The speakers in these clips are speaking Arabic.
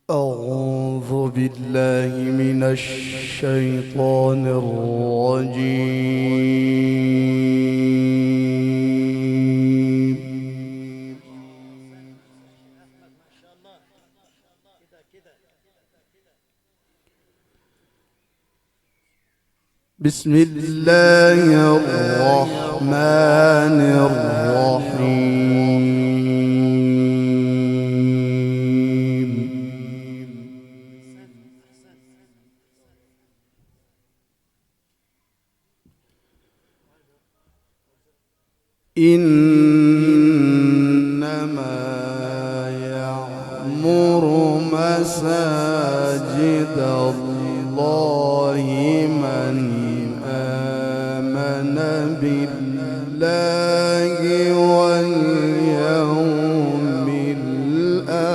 أعوذ بالله من الشيطان الرجيم. بسم الله الرحمن الرحيم. إنما يعمر مساجد الله من آمن بالله واليوم الآخر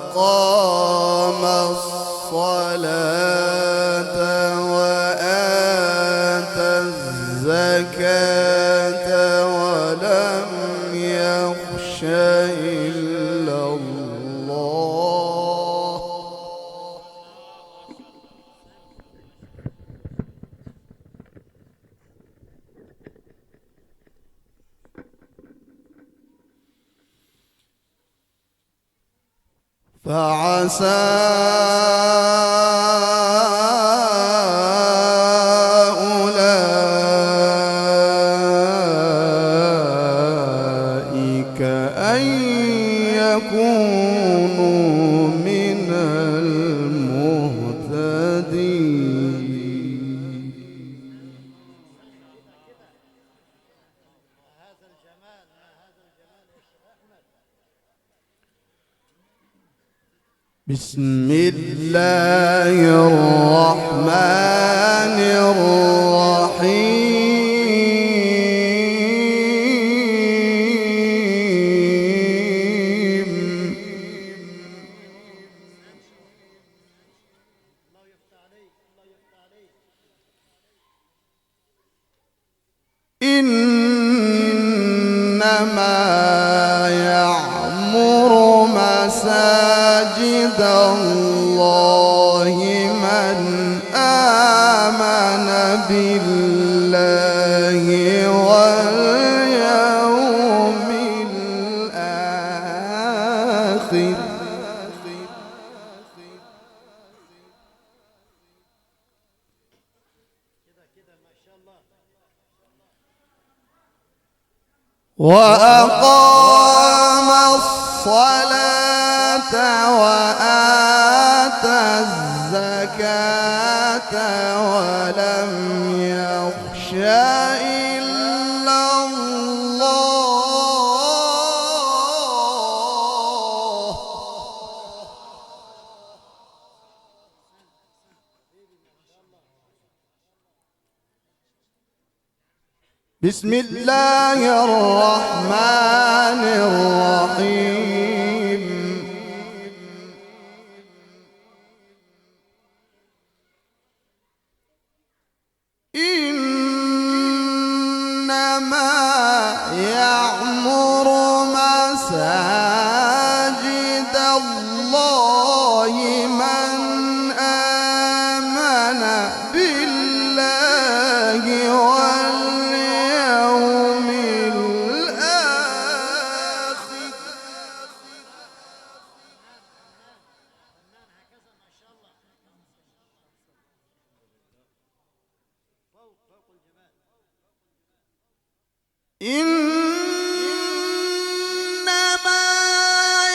وأقام الصلاة وآتى الزكاة ولم يخش إلا الله فعسى أولئك أن يكونوا من المهتدين. بسم الله الرحمن الرحيم. إنما يعمر مساجد الله من آمن بالله واليوم الآخر وأقام الصلاة وآتى الزكاة ولم يخش إلا الله بسم الله الرحمن الرحيم. إنما يعمر مساجد الله من آمن بالله واليوم الآخر إنما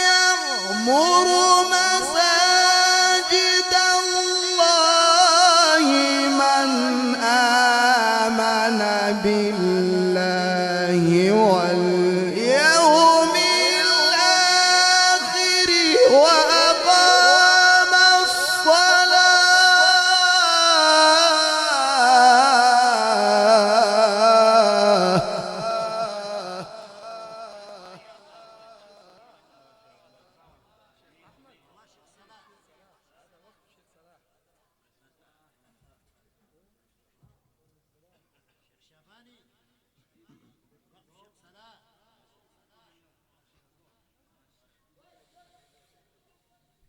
يعمر مساجد الله من آمن بالله واليوم الآخر وأقام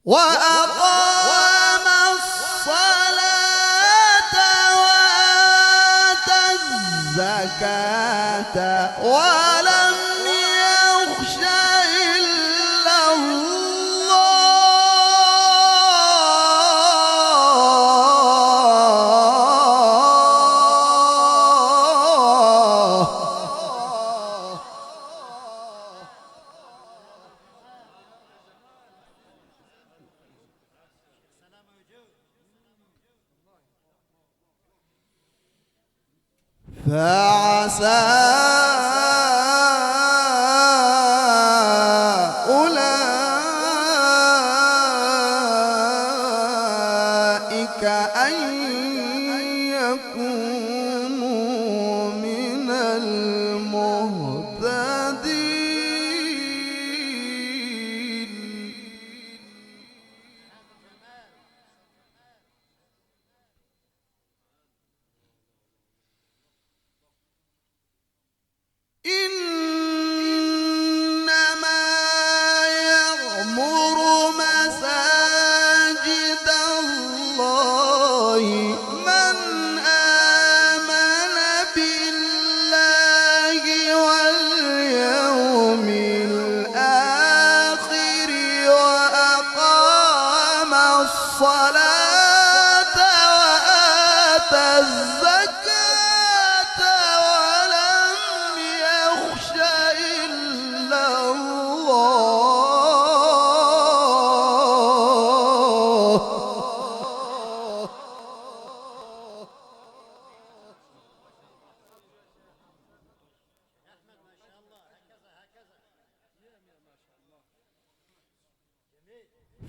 وأقام الصلاة وآتى الزكاة ولم يخش إلا الله. فعسى أولئك أن يكونوا من المهتدين. إنما يعمر مساجد الله من آمن بالله واليوم الآخر وأقام الصلاة وآتى الزكاة ولم يخش إلا الله.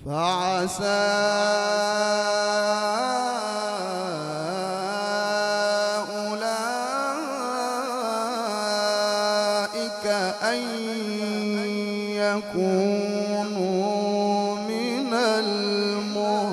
فعسى أولئك أن يكونوا من المهتدين.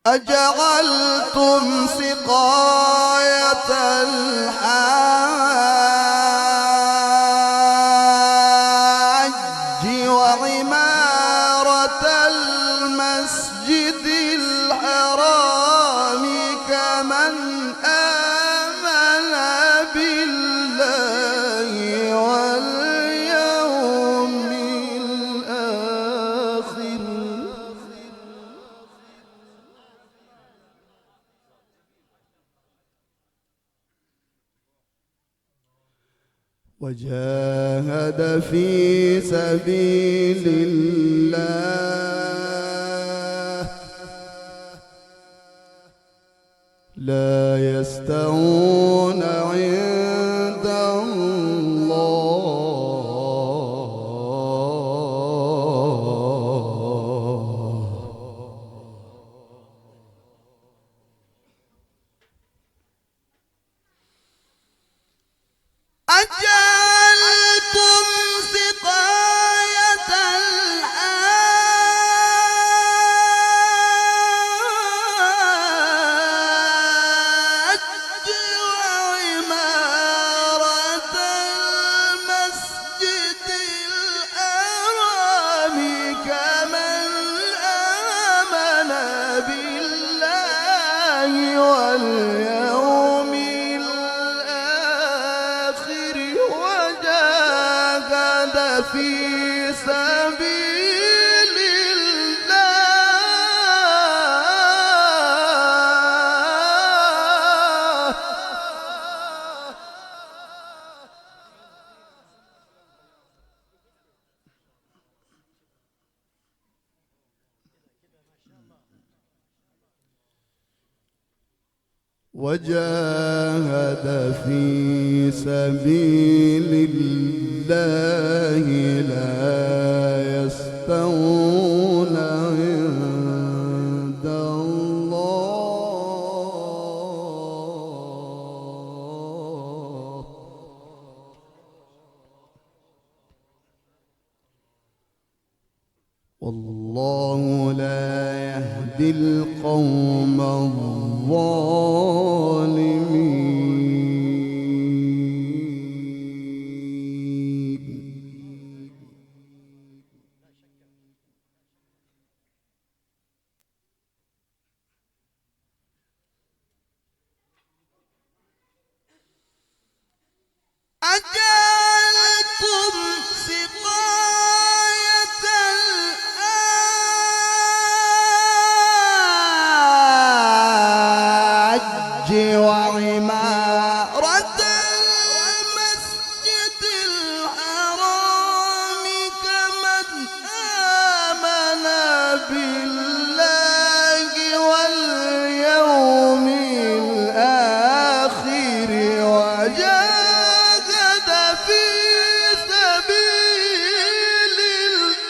أجعلتم سقاية الحاج وعمارة المسجد الحرام كمن آمن بالله واليوم الآخر وجاهد في سبيل الله لا يستوون عند الله. أجعلتم سقاية الحاج وعمارة المسجد الحرام كمن آمن بالله واليوم الآخر وجاهد في سبيل الله وجاهد في سبيل الله لا يستوون عند الله. والله لا يهدي القوم الظالمين. أجعلتم سقاية الحاج وعمارة المسجد الحرام كمن آمن بالله واليوم الآخر وجاهد في سبيل الله.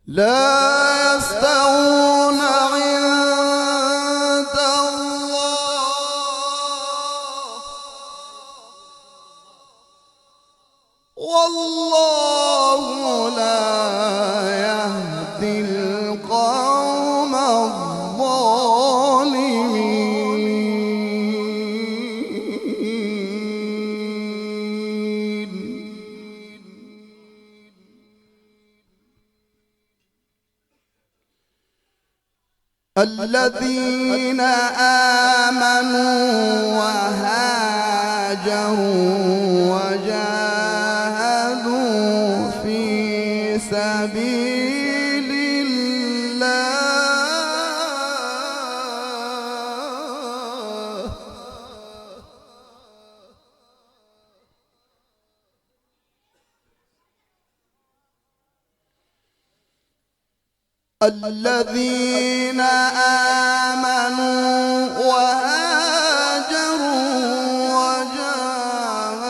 لا يستوون عند الله والله لا يهدي القوم الظالمين. الذين آمنوا وهاجروا وجاهدوا في سبيل الله الذين آمنوا وهاجروا وجاهدوا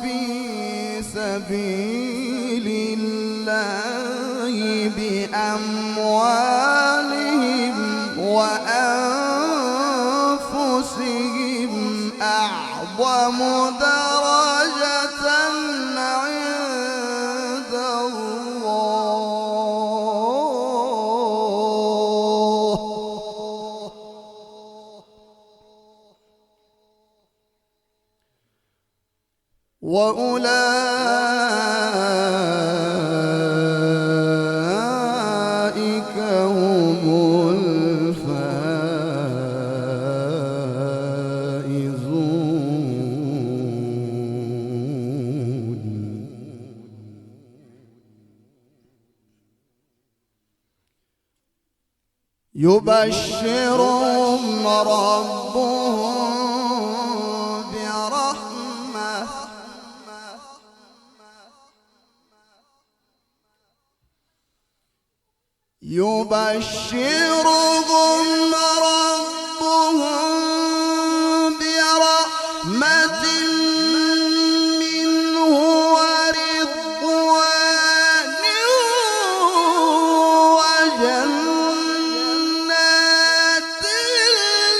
في سبيل الله بأموالهم وأنفسهم أعظم درجة عند الله وأولئك هم الفائزون. يبشرهم ربهم برحمة يبشرهم ربهم برحمة منه ورضوان وجنات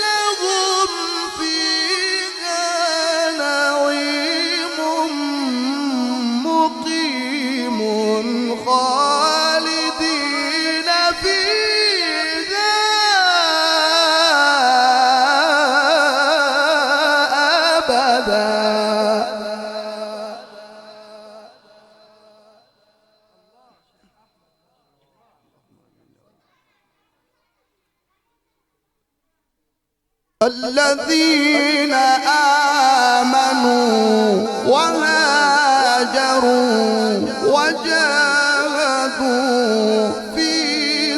لهم فيها نعيم مقيم خالدين فيها أبدا. الذين آمنوا وهاجروا وجاهدوا في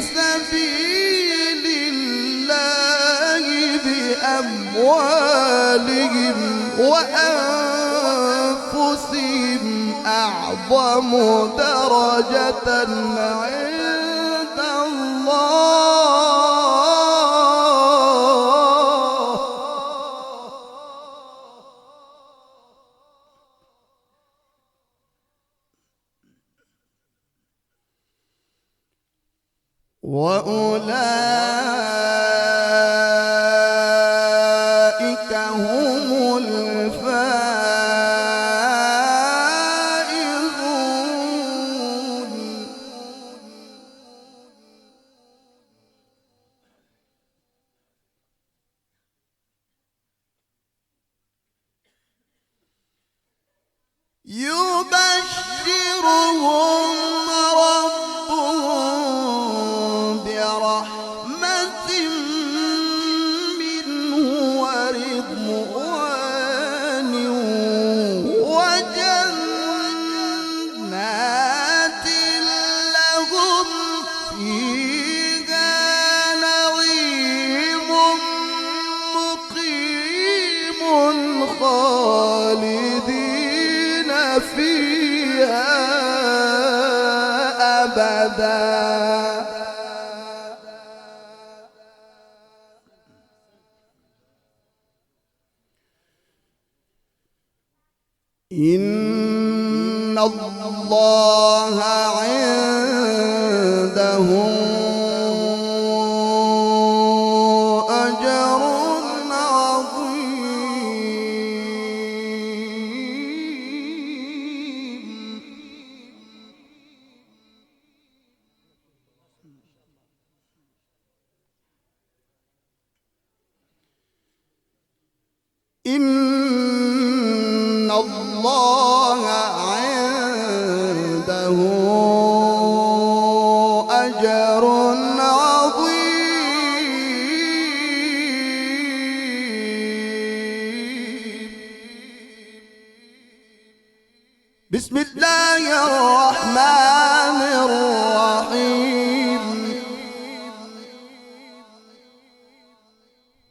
سبيل الله بأموالهم وأنفسهم أعظم درجة عند الله وأولئك هم الفائزون. يبشرهم ربهم برحمة منه ورضوان وجنات لهم فيها نعيم مقيم خالدين فيها أبدا. إن الله عنده أجر عظيم. إن الله عنده أجر عظيم. بسم الله الرحمن الرحيم.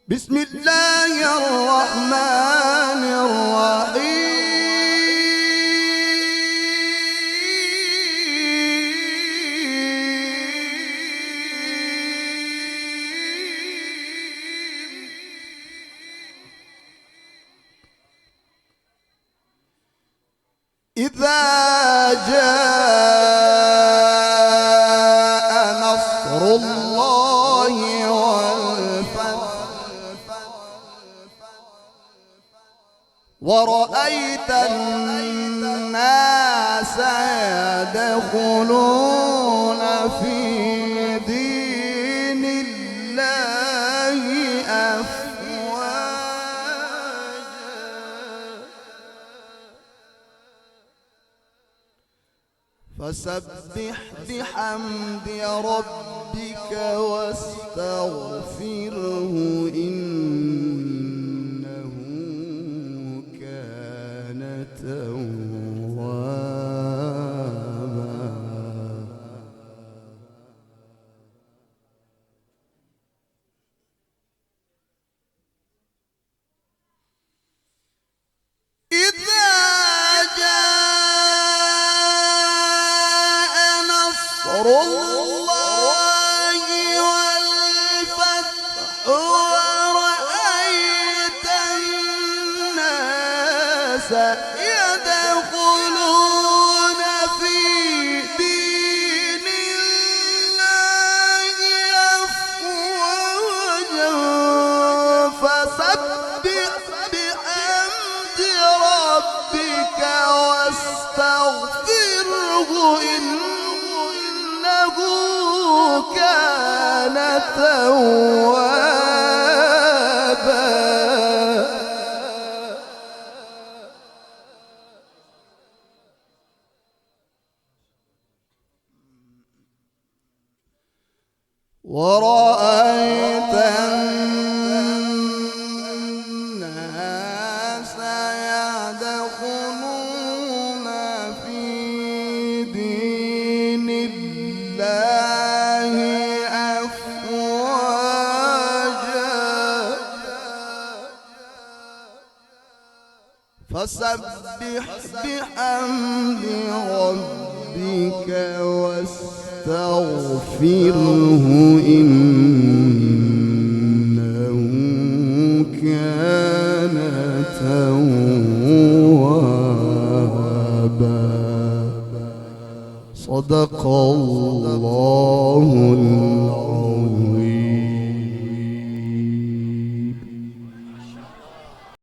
بسم الله الرحمن الرحيم. إذا جاء نصر الله والفتح ورأيت الناس يدخلون في دين الله أفواجا فسبح بحمد ربك واستغفره إنه كان توابا. إذا جاء نصر الله والفتح ورأيت الناس يدخلون في دين الله أفواجا فسبح بحمد ربك واستغفره إنه كان توابا. ورأيت الناس يدخلون في دين الله أفواجا فسبح بحمد ربك واستغفره إنه كان توابا. صدق الله العظيم.